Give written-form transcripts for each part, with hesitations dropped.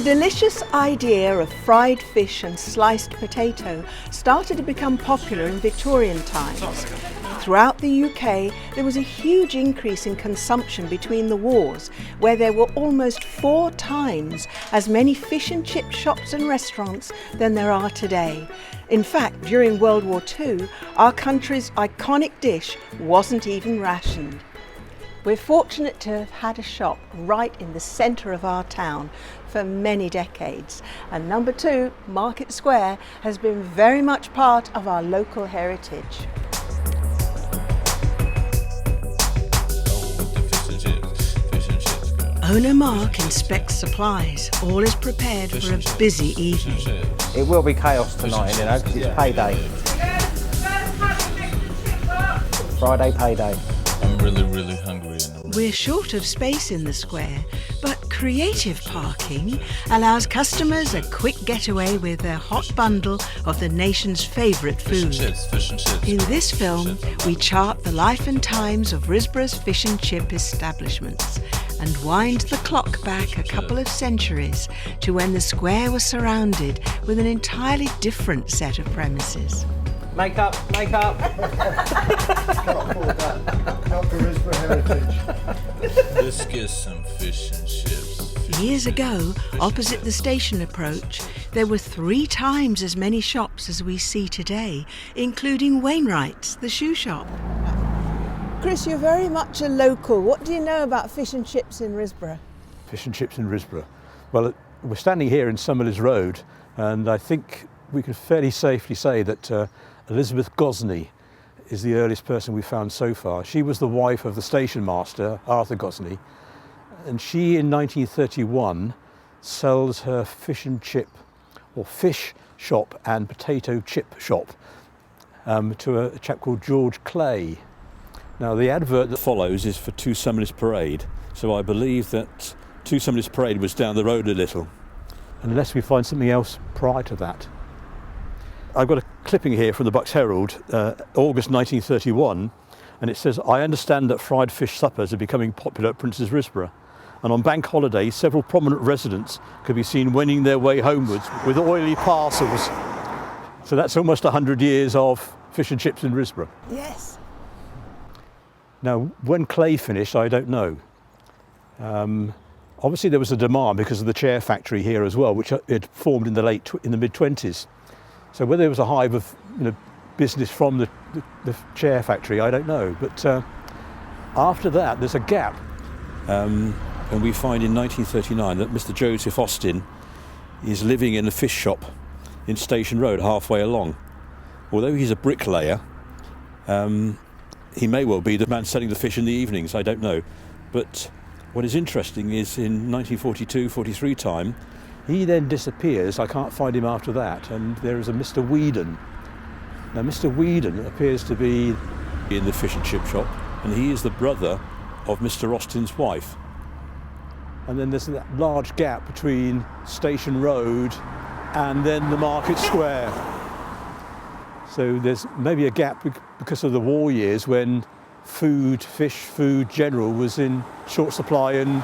delicious idea of fried fish and sliced potato started to become popular in Victorian times. Throughout the UK, there was a huge increase in consumption between the wars, where there were almost 4 times as many fish and chip shops and restaurants than there are today. In fact, during World War II, our country's iconic dish wasn't even rationed. We're fortunate to have had a shop right in the centre of our town for many decades, and number 2, Market Square, has been very much part of our local heritage. Owner Mark inspects supplies. All is prepared for a busy evening. It will be chaos tonight, you know, because it's payday. Friday payday. I'm really hungry. We're short of space in the square, but creative parking allows customers a quick getaway with their hot bundle of the nation's favourite food. Fish and chips. In this film, we chart the life and times of Risborough's fish and chip establishments and wind the clock back a couple of centuries to when the square was surrounded with an entirely different set of premises. Make up. Can't afford that. Not the Risborough heritage. Let's get some fish and chips. Years ago, opposite the station approach, there were 3 times as many shops as we see today, including Wainwright's, the shoe shop. Chris, you're very much a local. What do you know about fish and chips in Risborough? Fish and chips in Risborough. Well, we're standing here in Summerley's Road, and I think we can fairly safely say that Elizabeth Gosney is the earliest person we've found so far. She was the wife of the station master, Arthur Gosney, and she in 1931 sells her fish and chip, or fish shop and potato chip shop to a chap called George Clay. Now the advert that follows is for 2 Summerley's Parade, so I believe that 2 Summerley's Parade was down the road a little, unless we find something else prior to that. I've got a clipping here from the Bucks Herald, August 1931, and it says, "I understand that fried fish suppers are becoming popular at Princes Risborough, and on bank holiday several prominent residents could be seen wending their way homewards with oily parcels." So that's almost 100 years of fish and chips in Risborough. Yes. Now, when Clay finished, I don't know. Obviously there was a demand because of the chair factory here as well, which had formed in the mid-20s. So whether there was a hive of business from the chair factory, I don't know. But after that, there's a gap. And we find in 1939 that Mr. Joseph Austin is living in a fish shop in Station Road, halfway along. Although he's a bricklayer, he may well be the man selling the fish in the evenings, I don't know. But what is interesting is in 1942-43 time, he then disappears. I can't find him after that, and there is a Mr. Whedon. Now Mr. Whedon appears to be in the fish and chip shop, and he is the brother of Mr. Austin's wife. And then there's that large gap between Station Road and then the Market Square. So there's maybe a gap because of the war years when fish food general was in short supply and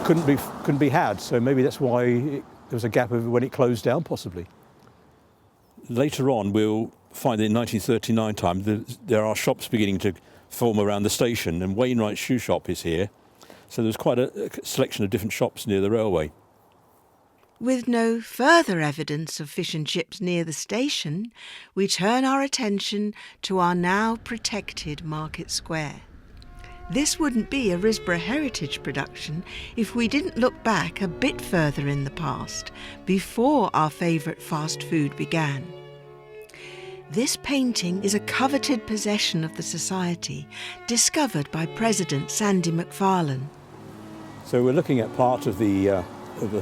couldn't be had. So maybe that's why there was a gap of when it closed down, possibly. Later on, we'll find that in 1939 time there are shops beginning to form around the station, and Wainwright's shoe shop is here. So there's quite a selection of different shops near the railway. With no further evidence of fish and chips near the station, we turn our attention to our now protected Market Square. This wouldn't be a Risborough heritage production if we didn't look back a bit further in the past, before our favourite fast food began. This painting is a coveted possession of the Society, discovered by President Sandy McFarlane. So we're looking at part of the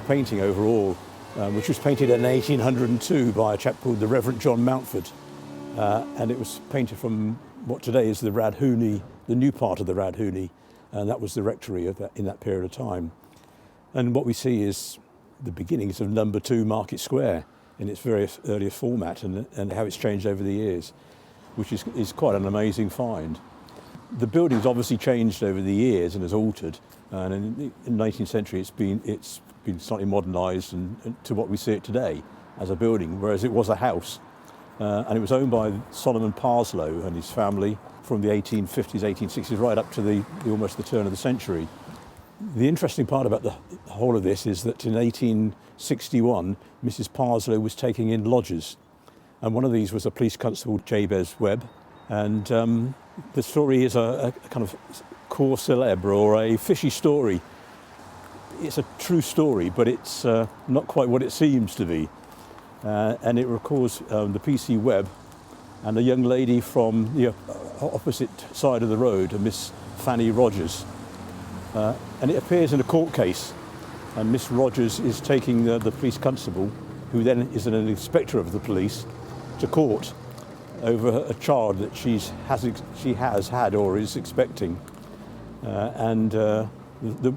painting overall, which was painted in 1802 by a chap called the Reverend John Mountford, and it was painted from what today is the Radhooney, the new part of the Radhooney, and that was the rectory of that, in that period of time. And what we see is the beginnings of number 2 Market Square in its very earliest format, and how it's changed over the years, which is quite an amazing find. The building's obviously changed over the years and has altered, and in the 19th century it's been slightly modernised and to what we see it today as a building, whereas it was a house. And it was owned by Solomon Parslow and his family from the 1850s, 1860s, right up to almost the turn of the century. The interesting part about the whole of this is that in 1861, Mrs. Parslow was taking in lodgers. And one of these was a police constable, Jabez Webb. And the story is a kind of core célèbre or a fishy story. It's a true story, but it's not quite what it seems to be. And it records the PC Webb and a young lady from the opposite side of the road, a Miss Fanny Rogers. And it appears in a court case, and Miss Rogers is taking the police constable, who then is an inspector of the police, to court over a child that she has had or is expecting.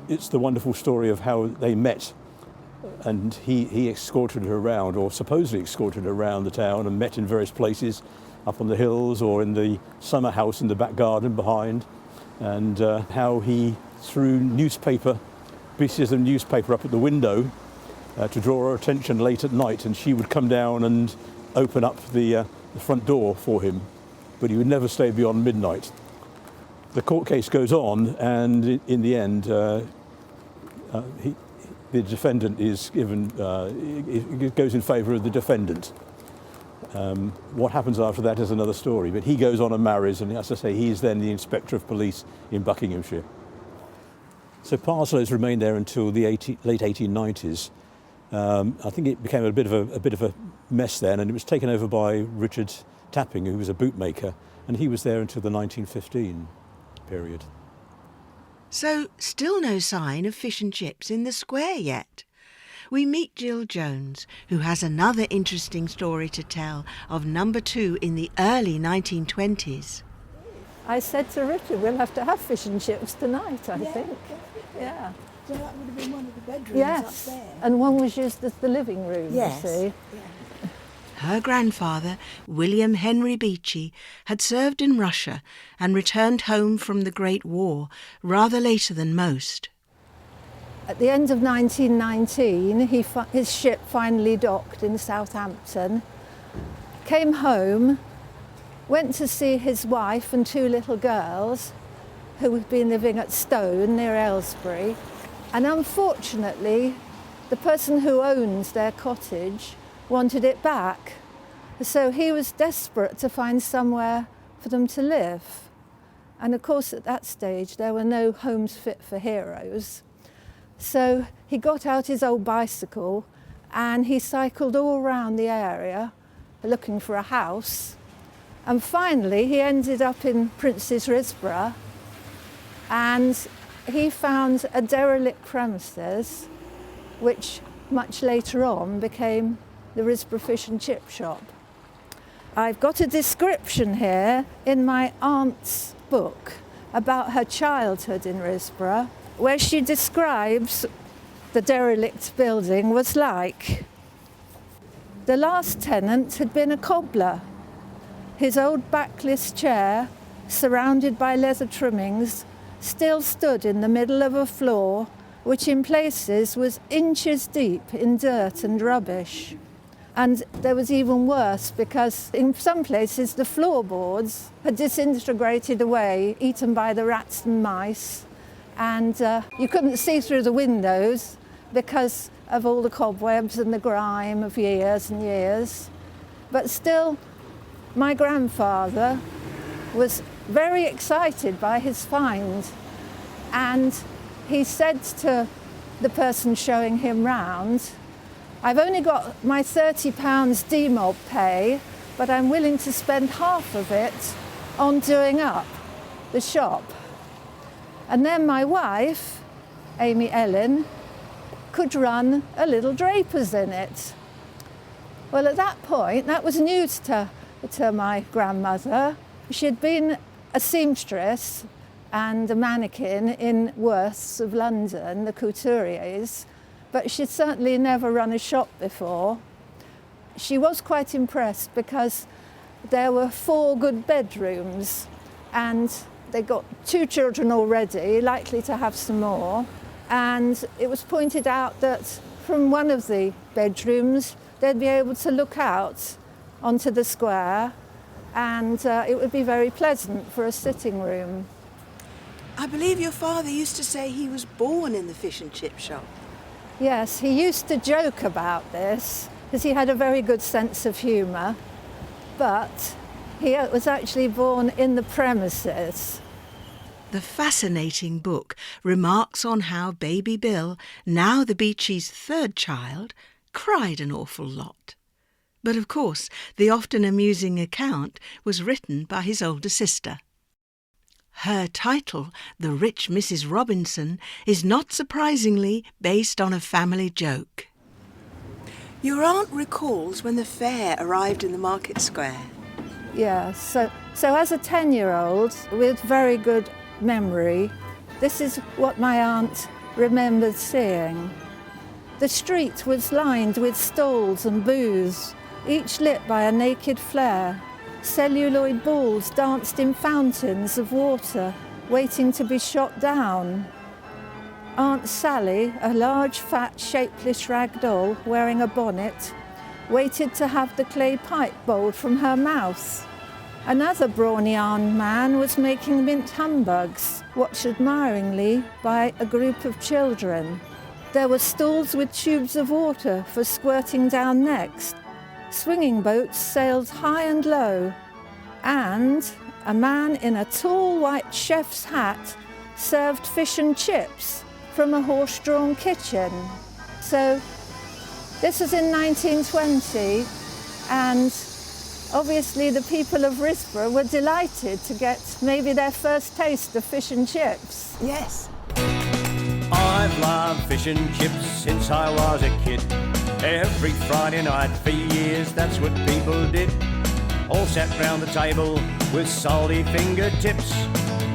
It's the wonderful story of how they met, and he escorted her around, or supposedly escorted her around the town, and met in various places, up on the hills or in the summer house in the back garden behind, and how he threw pieces of newspaper up at the window to draw her attention late at night, and she would come down and open up the front door for him, but he would never stay beyond midnight. The court case goes on, and in the end, the defendant is given, it goes in favour of the defendant. What happens after that is another story, but he goes on and marries, and as I say, he is then the Inspector of Police in Buckinghamshire. So Parslow's remained there until the late 1890s. I think it became a bit of a mess then, and it was taken over by Richard Tapping, who was a bootmaker, and he was there until the 1915 period. So, still no sign of fish and chips in the square yet. We meet Jill Jones, who has another interesting story to tell of number 2 in the early 1920s. I said to Richard, we'll have to have fish and chips tonight, I think. Yeah. So that would have been one of the bedrooms Yes, up there. and one was used as the living room, Yes. you see. Her grandfather, William Henry Beechey, had served in Russia and returned home from the Great War rather later than most. At the end of 1919, his ship finally docked in Southampton, came home, went to see his wife and 2 little girls, who had been living at Stone near Aylesbury, and unfortunately, the person who owns their cottage wanted it back. So he was desperate to find somewhere for them to live. And of course, at that stage, there were no homes fit for heroes. So he got out his old bicycle and he cycled all around the area looking for a house. And finally, he ended up in Princes Risborough, and he found a derelict premises, which much later on became the Risborough Fish and Chip Shop. I've got a description here in my aunt's book about her childhood in Risborough, where she describes the derelict building was like. The last tenant had been a cobbler. His old backless chair, surrounded by leather trimmings, still stood in the middle of a floor which in places was inches deep in dirt and rubbish. And there was even worse, because in some places the floorboards had disintegrated away, eaten by the rats and mice, and you couldn't see through the windows because of all the cobwebs and the grime of years and years. But still, my grandfather was very excited by his find, and he said to the person showing him round, "I've only got my £30 demob pay, but I'm willing to spend half of it on doing up the shop. And then my wife, Amy Ellen, could run a little draper's in it." Well, at that point, that was news to my grandmother. She had been a seamstress and a mannequin in Worths of London, the couturiers, but she'd certainly never run a shop before. She was quite impressed because there were 4 good bedrooms, and they got 2 children already, likely to have some more. And it was pointed out that from one of the bedrooms they'd be able to look out onto the square, and it would be very pleasant for a sitting room. I believe your father used to say he was born in the fish and chip shop. Yes, he used to joke about this because he had a very good sense of humour, but he was actually born in the premises. The fascinating book remarks on how baby Bill, now the Beecheys' third child, cried an awful lot. But of course, the often amusing account was written by his older sister. Her title, The Rich Mrs. Robinson, is not surprisingly based on a family joke. Your aunt recalls when the fair arrived in the market square. Yeah, so as a 10-year-old with very good memory, this is what my aunt remembered seeing. The street was lined with stalls and booths, each lit by a naked flare. Celluloid balls danced in fountains of water, waiting to be shot down. Aunt Sally, a large, fat, shapeless rag doll wearing a bonnet, waited to have the clay pipe bowled from her mouth. Another brawny armed man was making mint humbugs, watched admiringly by a group of children. There were stalls with tubes of water for squirting down necks. Swinging boats sailed high and low, and a man in a tall white chef's hat served fish and chips from a horse-drawn kitchen. So this was in 1920, and obviously the people of Risborough were delighted to get maybe their first taste of fish and chips. Yes. I've loved fish and chips since I was a kid. Every Friday night for years, that's what people did. All sat round the table with salty fingertips.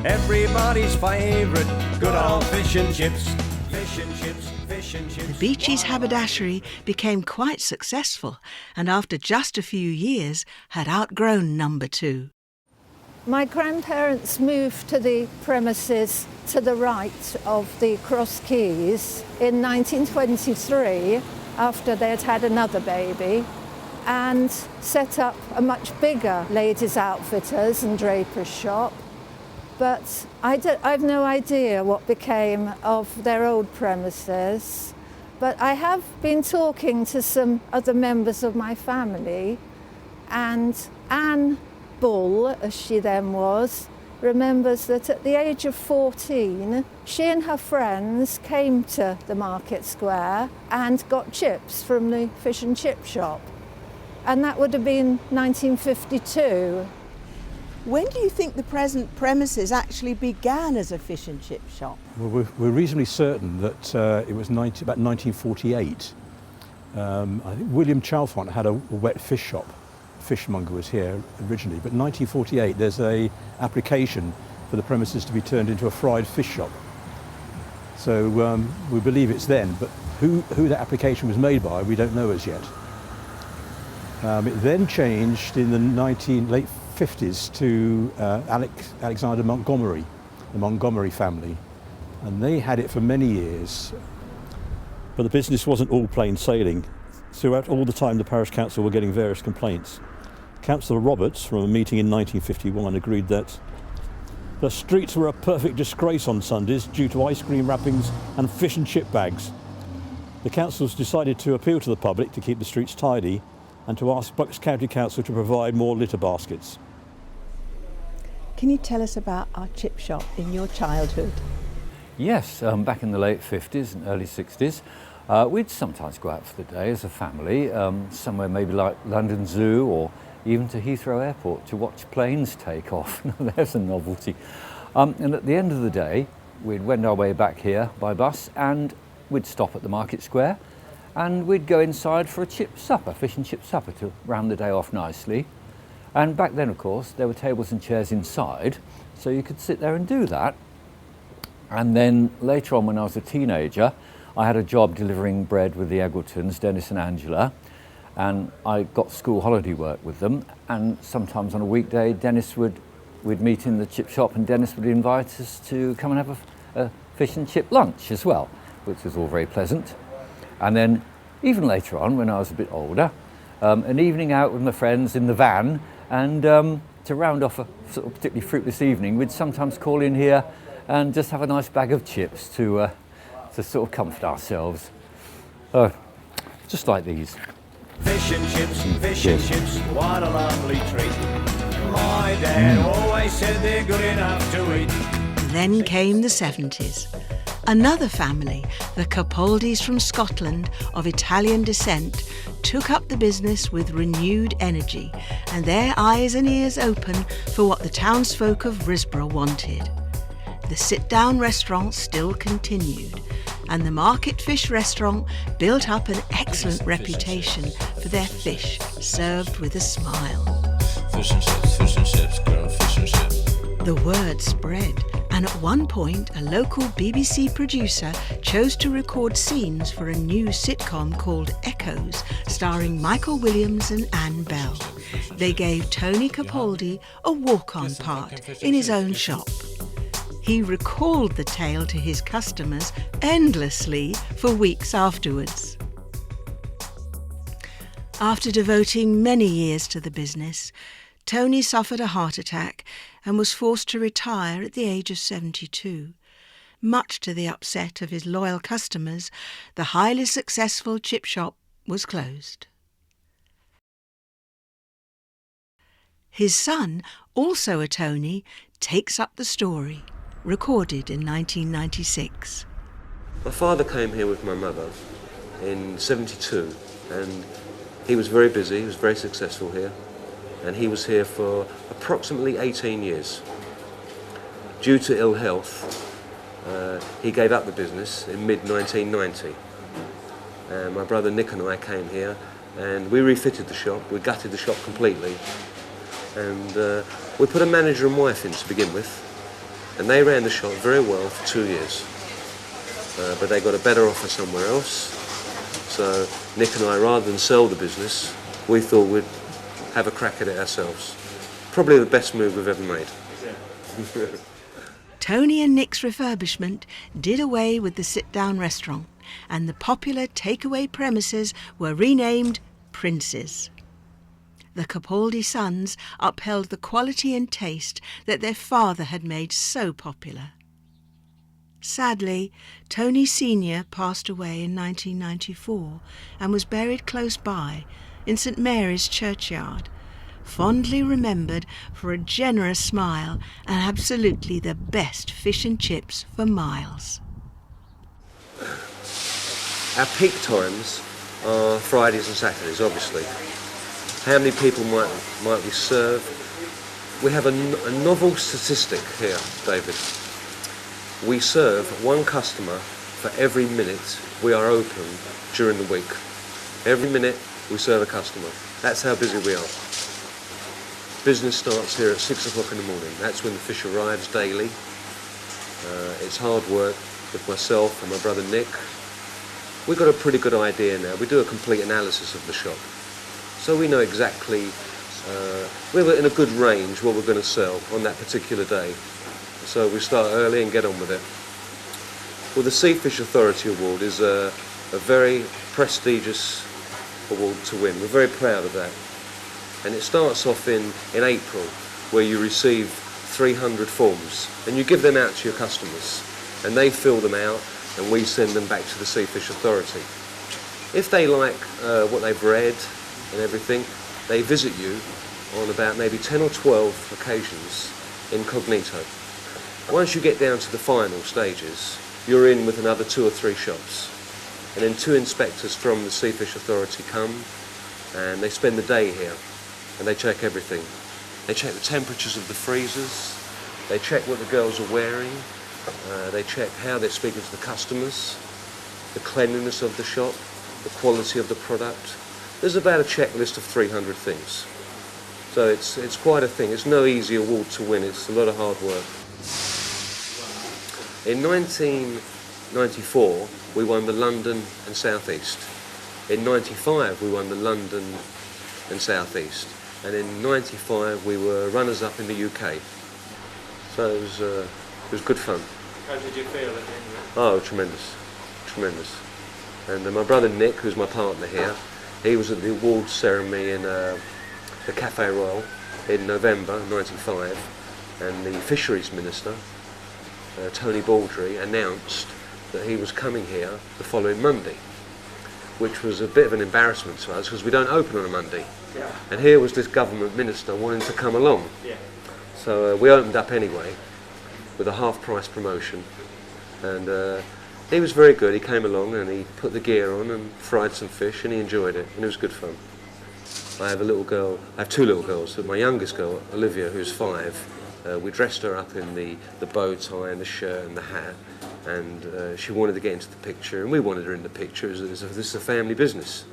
Everybody's favourite, good old fish and chips. Fish and chips, fish and chips. The Beecheys' haberdashery became quite successful, and after just a few years had outgrown number 2. My grandparents moved to the premises to the right of the Cross Keys in 1923 after they had had another baby, and set up a much bigger ladies' outfitters and draper's shop. But I've no idea what became of their old premises. But I have been talking to some other members of my family, and Anne Bull, as she then was, remembers that at the age of 14, she and her friends came to the market square and got chips from the fish and chip shop. And that would have been 1952. When do you think the present premises actually began as a fish and chip shop? Well, we're reasonably certain that it was about 1948. I think William Chalfont had a wet fish shop. Fishmonger was here originally, but 1948 there's a application for the premises to be turned into a fried fish shop. So we believe it's then, but who that application was made by, we don't know as yet. It then changed in the late 50s to Alexander Montgomery, the Montgomery family, and they had it for many years. But the business wasn't all plain sailing. Throughout all the time the parish council were getting various complaints. Councillor Roberts, from a meeting in 1951, agreed that the streets were a perfect disgrace on Sundays due to ice cream wrappings and fish and chip bags. The councils decided to appeal to the public to keep the streets tidy and to ask Bucks County Council to provide more litter baskets. Can you tell us about our chip shop in your childhood? Yes, back in the late 50s and early 60s, we'd sometimes go out for the day as a family, somewhere maybe like London Zoo or even to Heathrow Airport to watch planes take off. There's a novelty. And at the end of the day, we'd wend our way back here by bus and we'd stop at the market square and we'd go inside for a chip supper, fish and chip supper, to round the day off nicely. And back then, of course, there were tables and chairs inside, so you could sit there and do that. And then later on, when I was a teenager, I had a job delivering bread with the Eggletons, Dennis and Angela, and I got school holiday work with them. And sometimes on a weekday, we'd meet in the chip shop, and Dennis would invite us to come and have a fish and chip lunch as well. which was all very pleasant. And then even later on, when I was a bit older, an evening out with my friends in the van, and to round off a sort of particularly fruitless evening, we'd sometimes call in here and just have a nice bag of chips to sort of comfort ourselves. Just like these. Fish and chips, what a lovely treat. My dad always said they're good enough to eat. Then came the 70s. Another family, the Capaldis from Scotland of Italian descent, took up the business with renewed energy and their eyes and ears open for what the townsfolk of Risborough wanted. The sit-down restaurant still continued, and the Market Fish restaurant built up an excellent reputation for their fish served with a smile. Fish and chips, girl, fish and chips. The word spread, and at one point a local BBC producer chose to record scenes for a new sitcom called Echoes, starring Michael Williams and Anne Bell. They gave Tony Capaldi a walk-on part in his own shop. He recalled the tale to his customers endlessly for weeks afterwards. After devoting many years to the business, Tony suffered a heart attack and was forced to retire at the age of 72. Much to the upset of his loyal customers, the highly successful chip shop was closed. His son, also a Tony, takes up the story, recorded in 1996. My father came here with my mother in 72, and he was very busy, he was very successful here, and he was here for approximately 18 years. Due to ill health, he gave up the business in mid-1990. My brother Nick and I came here and we refitted the shop, we gutted the shop completely, and we put a manager and wife in to begin with, and they ran the shop very well for 2 years. But they got a better offer somewhere else, so Nick and I, rather than sell the business, we thought we'd have a crack at it ourselves. Probably the best move we've ever made. Tony and Nick's refurbishment did away with the sit-down restaurant, and the popular takeaway premises were renamed Princes. The Capaldi sons upheld the quality and taste that their father had made so popular. Sadly, Tony Sr. passed away in 1994 and was buried close by in St Mary's churchyard, fondly remembered for a generous smile and absolutely the best fish and chips for miles. Our peak times are Fridays and Saturdays, obviously. How many people might we serve? We have a novel statistic here, David. We serve one customer for every minute we are open during the week. Every minute we serve a customer. That's how busy we are. Business starts here at 6 o'clock in the morning. That's when the fish arrives daily. It's hard work with myself and my brother Nick. We've got a pretty good idea now. We do a complete analysis of the shop. So we know exactly, we're in a good range what we're going to sell on that particular day. So we start early and get on with it. Well, the Seafish Authority Award is a very prestigious award to win. We're very proud of that. And it starts off in April, where you receive 300 forms, and you give them out to your customers, and they fill them out, and we send them back to the Seafish Authority. If they like what they've read and everything, they visit you on about maybe 10 or 12 occasions incognito. Once you get down to the final stages, you're in with another 2 or 3 shops, and then 2 inspectors from the Seafish Authority come, and they spend the day here, and they check everything. They check the temperatures of the freezers, they check what the girls are wearing, they check how they're speaking to the customers, the cleanliness of the shop, the quality of the product. There's about a checklist of 300 things. So it's quite a thing. It's no easy award to win. It's a lot of hard work. In 1994, we won the London and South East. In 95, we won the London and South East. And in 95, we were runners-up in the UK. So it was good fun. How did you feel at the end of it? Oh, tremendous. tremendous. And my brother Nick, who's my partner here, he was at the awards ceremony in the Café Royal in November 1995, and the Fisheries Minister, Tony Baldry, announced that he was coming here the following Monday, which was a bit of an embarrassment to us because we don't open on a Monday. Yeah. And here was this government minister wanting to come along. Yeah. So we opened up anyway with a half-price promotion, and he was very good. He came along and he put the gear on and fried some fish, and he enjoyed it, and it was good fun. I have a little girl, I have 2 little girls, but my youngest girl, Olivia, who's 5, we dressed her up in the bow tie and the shirt and the hat, and she wanted to get into the picture, and we wanted her in the picture. This is a family business.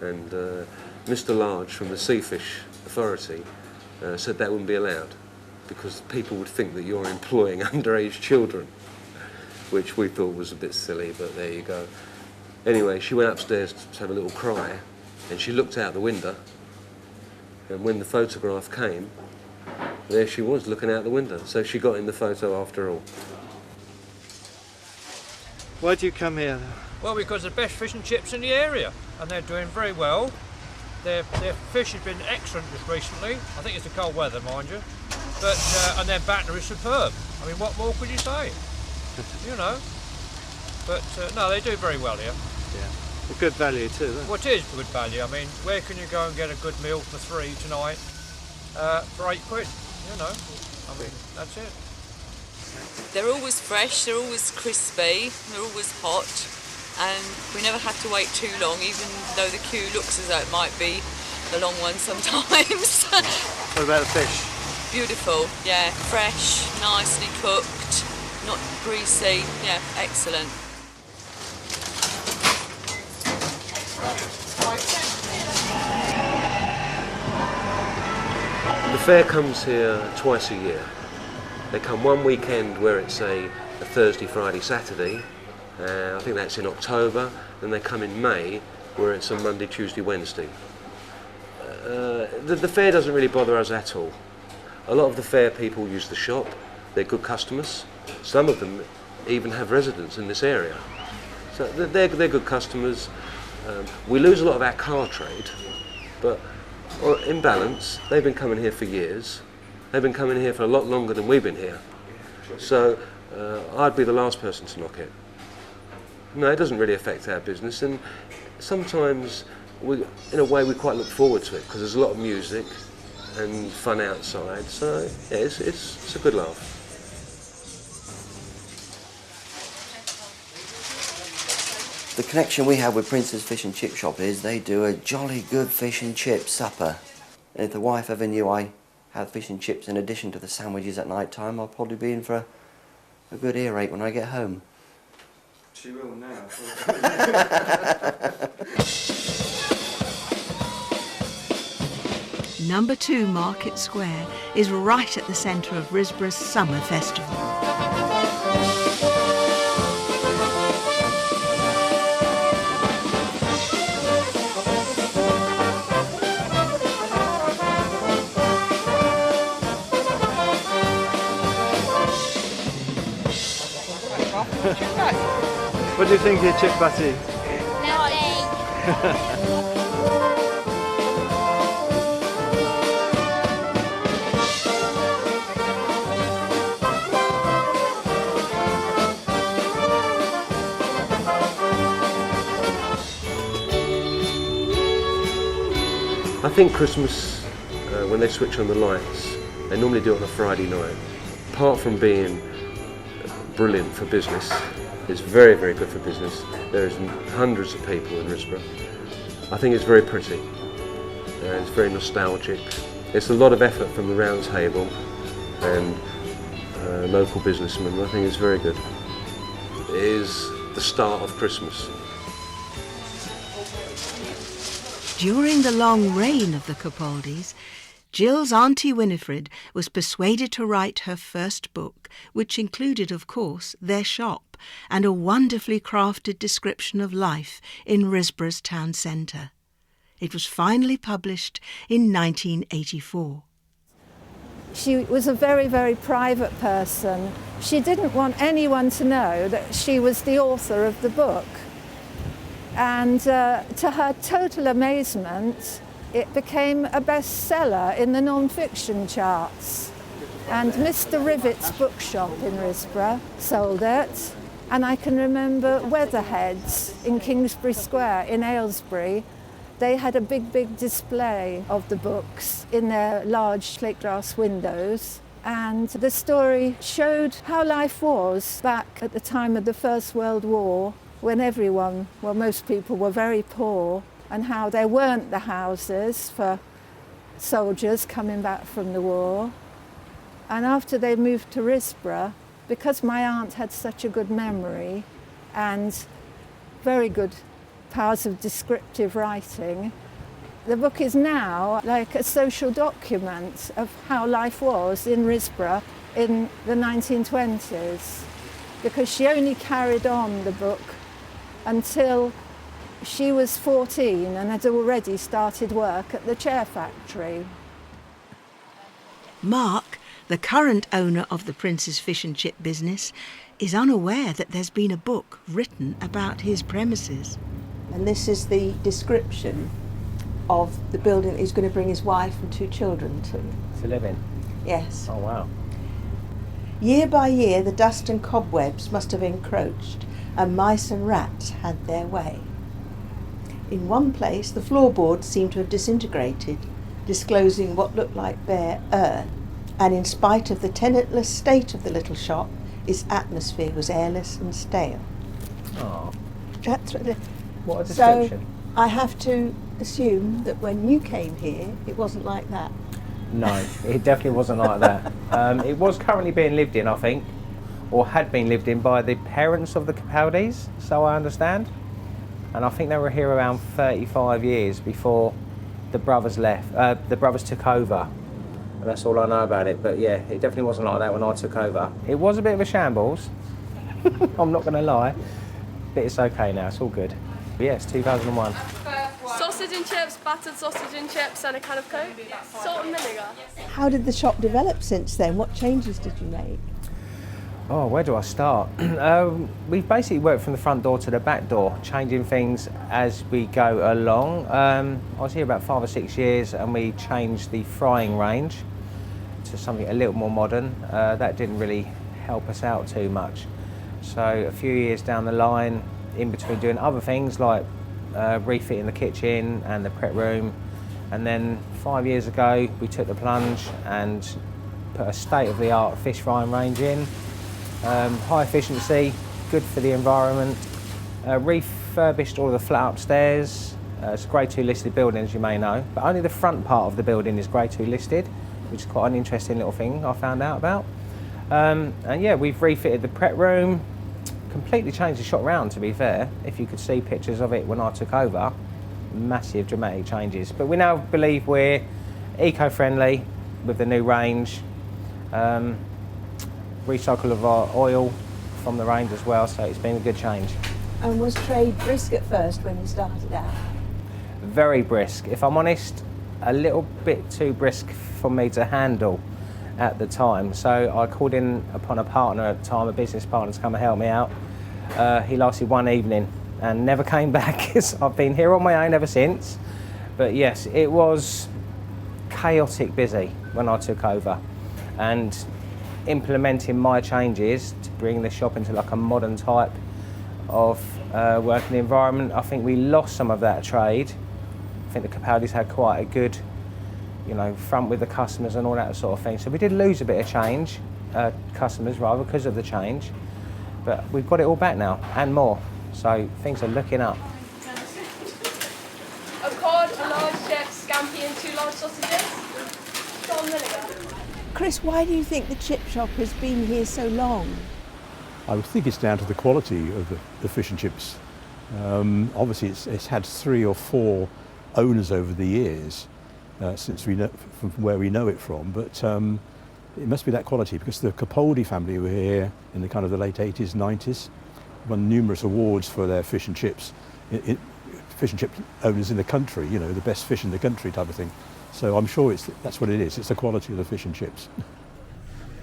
And Mr. Large from the Seafish Authority said that wouldn't be allowed because people would think that you're employing underage children, which we thought was a bit silly, but there you go. Anyway, she went upstairs to have a little cry, and she looked out the window, and when the photograph came, there she was looking out the window. So she got in the photo after all. Why do you come here? Well, because the best fish and chips in the area, and they're doing very well. Their fish has been excellent just recently. I think it's the cold weather, mind you. But and their batter is superb. I mean, what more could you say? You know. But no, they do very well here. Yeah. A good value too, isn't it? Well, it is good value. I mean, where can you go and get a good meal for 3 tonight for £8? You know. I mean, that's it. They're always fresh, they're always crispy, they're always hot, and we never have to wait too long, even though the queue looks as though it might be a long one sometimes. What about the fish? Beautiful, yeah, fresh, nicely cooked, not greasy, yeah, excellent. The fair comes here twice a year. They come one weekend where it's a Thursday, Friday, Saturday. I think that's in October. Then they come in May where it's a Monday, Tuesday, Wednesday. The fair doesn't really bother us at all. A lot of the fair people use the shop. They're good customers. Some of them even have residence in this area. So they're good customers. We lose a lot of our car trade, but in balance, they've been coming here for years. They've been coming here for a lot longer than we've been here. So I'd be the last person to knock it. No, it doesn't really affect our business, and sometimes, in a way, we quite look forward to it because there's a lot of music and fun outside. So yeah, it's a good laugh. The connection we have with Prince's Fish and Chip Shop is they do a jolly good fish and chip supper. And if the wife ever knew I had fish and chips in addition to the sandwiches at night time, I'll probably be in for a good earache when I get home. She will now. Number 2 Market Square is right at the centre of Risborough's Summer Festival. What do you think here, Chip Butty? I think Christmas, when they switch on the lights, they normally do it on a Friday night. Apart from being brilliant for business, it's very, very good for business. There's hundreds of people in Risborough. I think it's very pretty, and it's very nostalgic. It's a lot of effort from the round table and local businessmen. I think it's very good. It is the start of Christmas. During the long reign of the Capaldis, Jill's Auntie Winifred was persuaded to write her first book, which included, of course, their shop and a wonderfully crafted description of life in Risborough's town centre. It was finally published in 1984. She was a very, very private person. She didn't want anyone to know that she was the author of the book. And to her total amazement, it became a bestseller in the non-fiction charts. And Mr. Rivet's bookshop in Risborough sold it. And I can remember Weatherheads in Kingsbury Square in Aylesbury. They had a big, big display of the books in their large slate glass windows. And the story showed how life was back at the time of the First World War, when everyone, well, most people were very poor, and how there weren't the houses for soldiers coming back from the war. And after they moved to Risborough, because my aunt had such a good memory and very good powers of descriptive writing, the book is now like a social document of how life was in Risborough in the 1920s, because she only carried on the book until she was 14 and had already started work at the chair factory. Mark, the current owner of the Prince's Fish and Chip business, is unaware that there's been a book written about his premises. And this is the description of the building he's going to bring his wife and 2 children to. To live in? Yes. Oh, wow. Year by year, the dust and cobwebs must have encroached, and mice and rats had their way. In one place, the floorboards seemed to have disintegrated, disclosing what looked like bare earth. And in spite of the tenantless state of the little shop, its atmosphere was airless and stale. Oh. That's what a description. So I have to assume that when you came here, it wasn't like that. No, it definitely wasn't like that. It was currently being lived in, I think, or had been lived in by the parents of the Capaldis, so I understand. And I think they were here around 35 years before the brothers left. The brothers took over. And that's all I know about it. But yeah, it definitely wasn't like that when I took over. It was a bit of a shambles. I'm not going to lie. But it's okay now. It's all good. But yeah, it's 2001. Sausage and chips, battered sausage and chips, and a can of Coke. Salt and vinegar. How did the shop develop since then? What changes did you make? Oh, where do I start? We've basically worked from the front door to the back door, changing things as we go along. I was here about 5 or 6 years, and we changed the frying range to something a little more modern. That didn't really help us out too much. So a few years down the line, in between doing other things like refitting the kitchen and the prep room, and then 5 years ago we took the plunge and put a state-of-the-art fish frying range in. High efficiency, good for the environment. Refurbished all of the flat upstairs. It's a Grade 2 listed building, as you may know, but only the front part of the building is Grade 2 listed, which is quite an interesting little thing I found out about. And yeah, we've refitted the prep room, completely changed the shop round, to be fair. If you could see pictures of it when I took over, massive dramatic changes. But we now believe we're eco-friendly with the new range. Recycle of our oil from the range as well, so it's been a good change. And was trade brisk at first when you started out? Very brisk. If I'm honest, a little bit too brisk for me to handle at the time. So I called in upon a partner at the time, a business partner, to come and help me out. He lasted one evening and never came back. I've been here on my own ever since. But yes, it was chaotic busy when I took over. And implementing my changes to bring the shop into like a modern type of working environment, I think we lost some of that trade. I think the Capaldis had quite a good, you know, front with the customers and all that sort of thing. So we did lose a bit of change, customers rather, because of the change. But we've got it all back now and more. So things are looking up. A cod, a large chip, scampi, and 2 large sausages. Salt and vinegar. Chris, why do you think the chip shop has been here so long? I would think it's down to the quality of the fish and chips. Obviously, it's had 3 or 4 owners over the years since we know, from where we know it from. But it must be that quality, because the Capaldi family were here in the kind of the late 80s, 90s, won numerous awards for their fish and chips. Fish and chip owners in the country, you know, the best fish in the country type of thing. So I'm sure that's what it is. It's the quality of the fish and chips.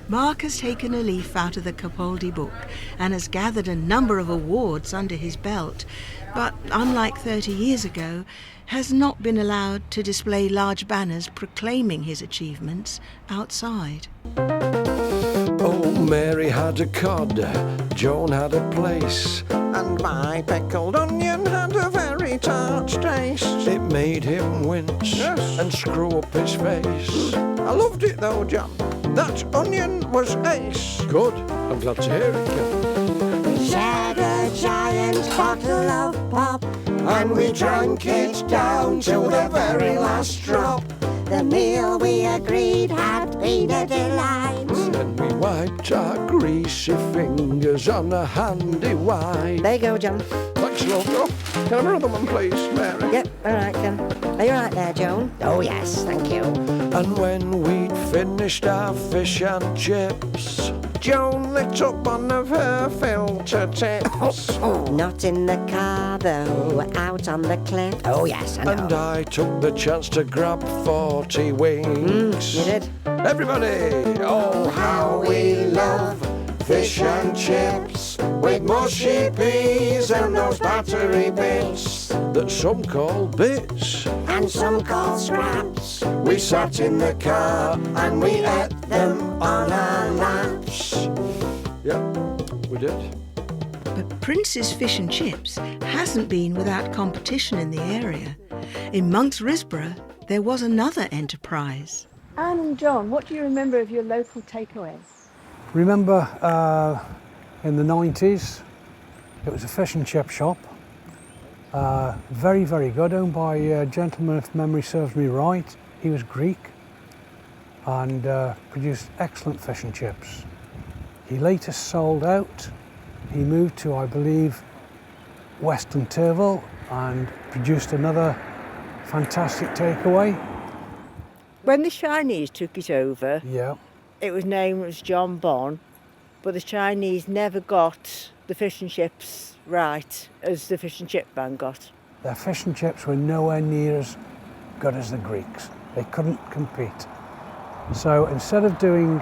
Mark has taken a leaf out of the Capaldi book and has gathered a number of awards under his belt, but unlike 30 years ago, has not been allowed to display large banners proclaiming his achievements outside. Oh, Mary had a cod, Joan had a place, and my pickled onion had a very tart taste. It made him wince and screw up his face. I loved it though, John. That onion was ace. Good, I'm glad to hear it, Ken. We shared a giant bottle of pop, and we drank it down to the very last drop. The meal we agreed had been a delight. Then we wiped our greasy fingers on a handy wipe. There you go, John. Thanks, love. Oh, can I have another one, please, Mary? Yep, all right, Ken. Are you all right there, Joan? Oh, yes, thank you. And when we'd finished our fish and chips, Joan lit up one of her filter tips. Not in the car, though, out on the cliff. Oh, yes, I know. And I took the chance to grab 40 wings. You did? Everybody! Oh, how we love fish and chips with mushy peas and those battery bits that some call bits and some call scraps. We sat in the car and we ate them on our laps. Yeah, we did. But Prince's Fish and Chips hasn't been without competition in the area. In Monks Risborough, there was another enterprise. Anne and John, what do you remember of your local takeaways? Remember in the 90s, it was a fish and chip shop. Very, very good, owned by a gentleman, if memory serves me right. He was Greek and produced excellent fish and chips. He later sold out. He moved to, I believe, Western Turville and produced another fantastic takeaway. When the Chinese took it over, Yeah. it was named as John Bon, but the Chinese never got the fish and chips right as the fish and chip man got. Their fish and chips were nowhere near as good as the Greeks. They couldn't compete. So instead of doing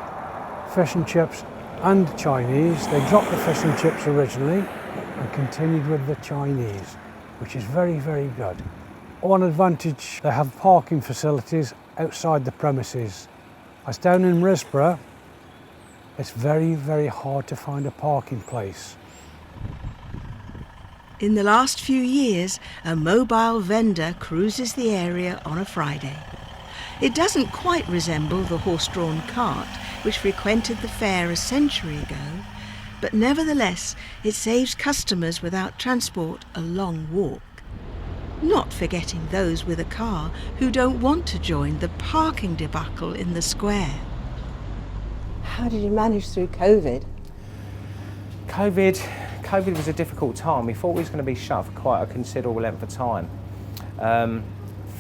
fish and chips and Chinese, they dropped the fish and chips originally and continued with the Chinese, which is very, very good. One advantage, they have parking facilities outside the premises. As down in Risborough, it's very, very hard to find a parking place. In the last few years, a mobile vendor cruises the area on a Friday. It doesn't quite resemble the horse-drawn cart which frequented the fair a century ago, but nevertheless it saves customers without transport a long walk. Not forgetting those with a car who don't want to join the parking debacle in the square. How did you manage through COVID? COVID was a difficult time. We thought we was going to be shut for quite a considerable length of time.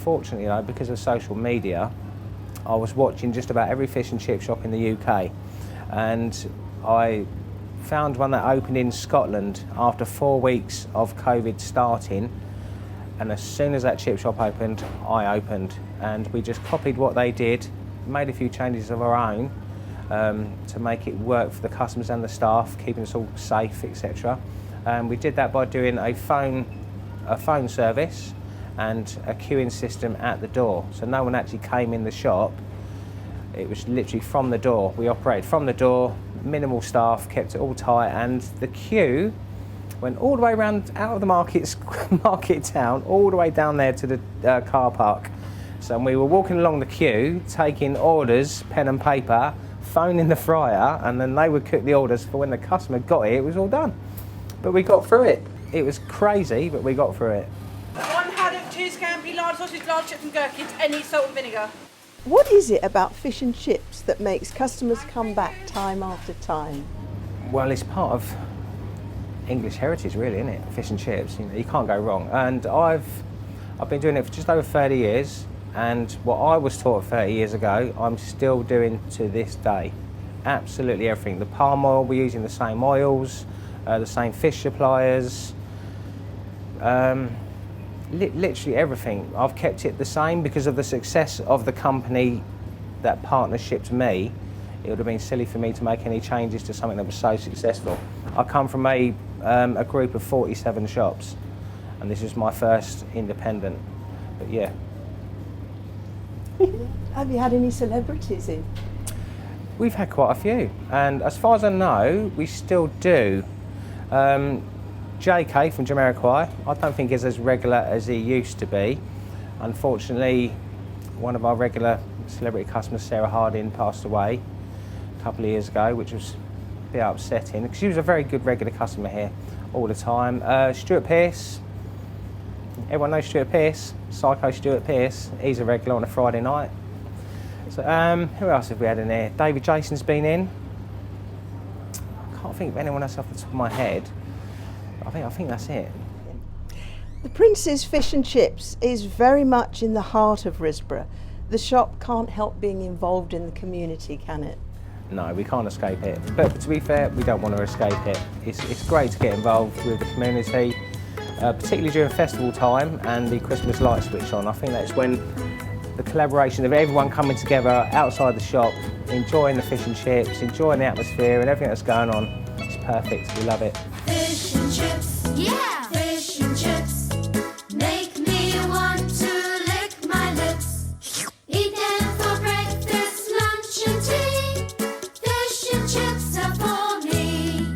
Fortunately, though, because of social media, I was watching just about every fish and chip shop in the UK, and I found one that opened in Scotland after 4 weeks of COVID starting. And as soon as that chip shop opened, I opened, and we just copied what they did, made a few changes of our own to make it work for the customers and the staff, keeping us all safe, etc. And we did that by doing a phone service and a queuing system at the door. So no one actually came in the shop. It was literally from the door. We operated from the door, minimal staff, kept it all tight, and the queue went all the way around out of the market town, all the way down there to the car park. So we were walking along the queue, taking orders, pen and paper, phoning the fryer, and then they would cook the orders for when the customer got it, it was all done. But we got through it. It was crazy, but we got through it. 1 haddock, 2 scampi, large sausage, large chips and gherkins, any salt and vinegar. What is it about fish and chips that makes customers come back time after time? Well, it's part of English heritage, really, isn't it? Fish and chips, you can't go wrong. And I've been doing it for just over 30 years, and what I was taught 30 years ago, I'm still doing to this day. Absolutely everything. The palm oil, we're using the same oils, the same fish suppliers. Literally everything. I've kept it the same because of the success of the company that partnershiped me. It would have been silly for me to make any changes to something that was so successful. I come from a group of 47 shops, and this is my first independent. But yeah. Have you had any celebrities in? We've had quite a few, and as far as I know, we still do. JK from Jamiroquai, I don't think is as regular as he used to be. Unfortunately, one of our regular celebrity customers, Sarah Harding, passed away a couple of years ago, which was a bit upsetting because she was a very good regular customer here all the time. Stuart Pearce, everyone knows Stuart Pearce, Psycho Stuart Pearce, he's a regular on a Friday night. So who else have we had in here? David Jason's been in. I can't think of anyone else off the top of my head. I think that's it. The Princes Fish and Chips is very much in the heart of Risborough. The shop can't help being involved in the community, can it? No, we can't escape it. But to be fair, we don't want to escape it. It's great to get involved with the community, particularly during festival time and the Christmas light switch on. I think that's when the collaboration of everyone coming together outside the shop, enjoying the fish and chips, enjoying the atmosphere and everything that's going on. It's perfect. We love it. Fish and chips, yeah! Fish and chips make me want to lick my lips. Eat them for breakfast, lunch and tea. Fish and chips are for me.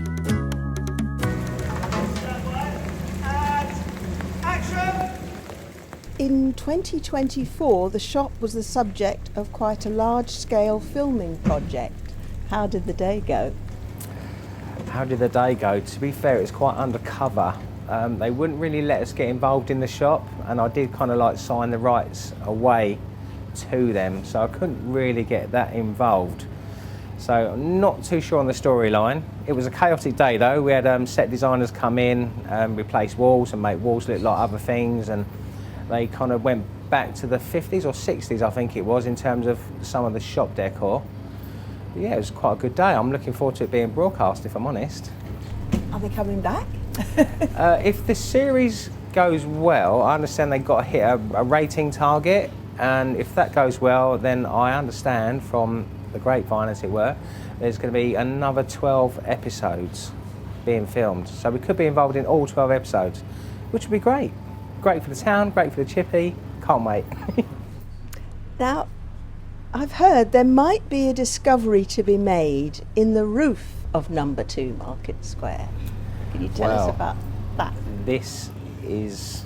In 2024, the shop was the subject of quite a large-scale filming project. How did the day go? How did the day go? To be fair, it was quite undercover. They wouldn't really let us get involved in the shop, and I did kind of like sign the rights away to them, so I couldn't really get that involved. So I'm not too sure on the storyline. It was a chaotic day though. We had set designers come in, replace walls and make walls look like other things, and they kind of went back to the 50s or 60s, I think it was, in terms of some of the shop decor. But yeah, it was quite a good day. I'm looking forward to it being broadcast, if I'm honest. Are they coming back? If the series goes well, I understand they've got to hit a rating target, and if that goes well, then I understand from the grapevine, as it were, there's going to be another 12 episodes being filmed. So we could be involved in all 12 episodes, which would be great. Great for the town, great for the chippy. Can't wait. Now, I've heard there might be a discovery to be made in the roof of number 2 Market Square. Can you tell us about that? This is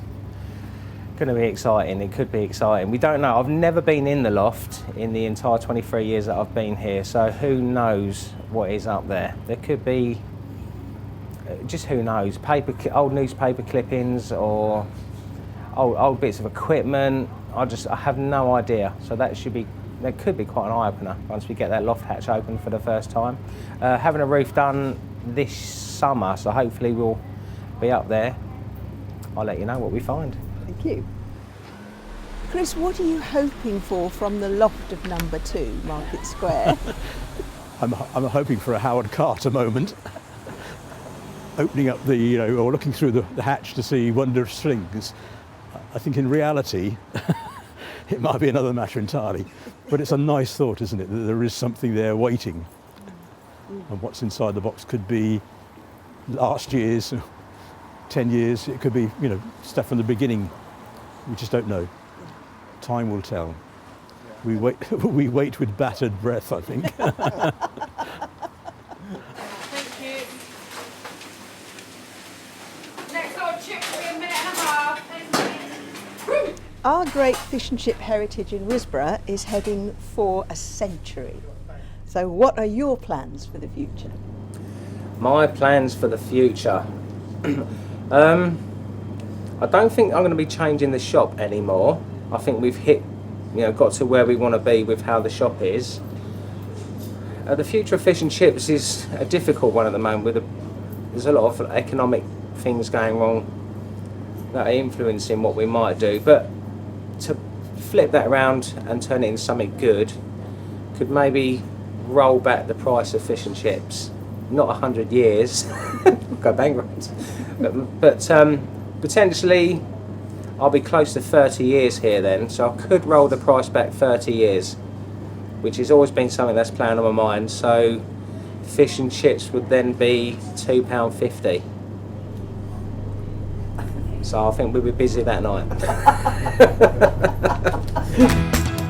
going to be exciting. It could be exciting. We don't know. I've never been in the loft in the entire 23 years that I've been here, so who knows what is up there. There could be, just who knows, old newspaper clippings or old bits of equipment. I have no idea. So that could be quite an eye-opener once we get that loft hatch open for the first time. Having a roof done this summer, so hopefully we'll be up there. I'll let you know what we find. Thank you. Chris, what are you hoping for from the loft of number 2 Market Square? I'm hoping for a Howard Carter moment. Opening up or looking through the hatch to see wondrous things. I think in reality, it might be another matter entirely. But it's a nice thought, isn't it, that there is something there waiting. And what's inside the box could be last year's, 10 years, it could be, stuff from the beginning. We just don't know. Time will tell. We wait with bated breath, I think. Thank you. Next door chip will be a minute and a half. Our great fish and chip heritage in Risborough is heading for a century. So what are your plans for the future? My plans for the future. I don't think I'm going to be changing the shop anymore. I think we've got to where we want to be with how the shop is. The future of fish and chips is a difficult one at the moment. There's a lot of economic things going wrong that are influencing what we might do. But to flip that around and turn it into something good, could maybe roll back the price of fish and chips. Not 100 years, go bankrupt. But potentially, I'll be close to 30 years here then, so I could roll the price back 30 years, which has always been something that's playing on my mind. So fish and chips would then be £2.50. So I think we'll be busy that night.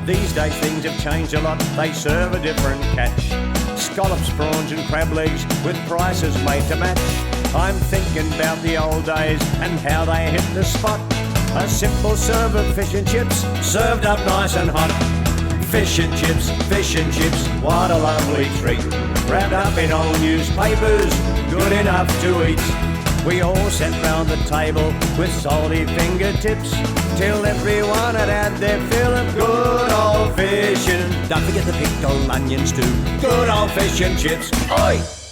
These days things have changed a lot, they serve a different catch. Scallops, prawns and crab legs with prices made to match. I'm thinking about the old days and how they hit the spot. A simple serve of fish and chips, served up nice and hot. Fish and chips, what a lovely treat. Wrapped up in old newspapers, good enough to eat. We all sat round the table with salty fingertips, till everyone had had their fill of good old fish and... Don't forget the pickled onions too, good old fish and chips. Oi!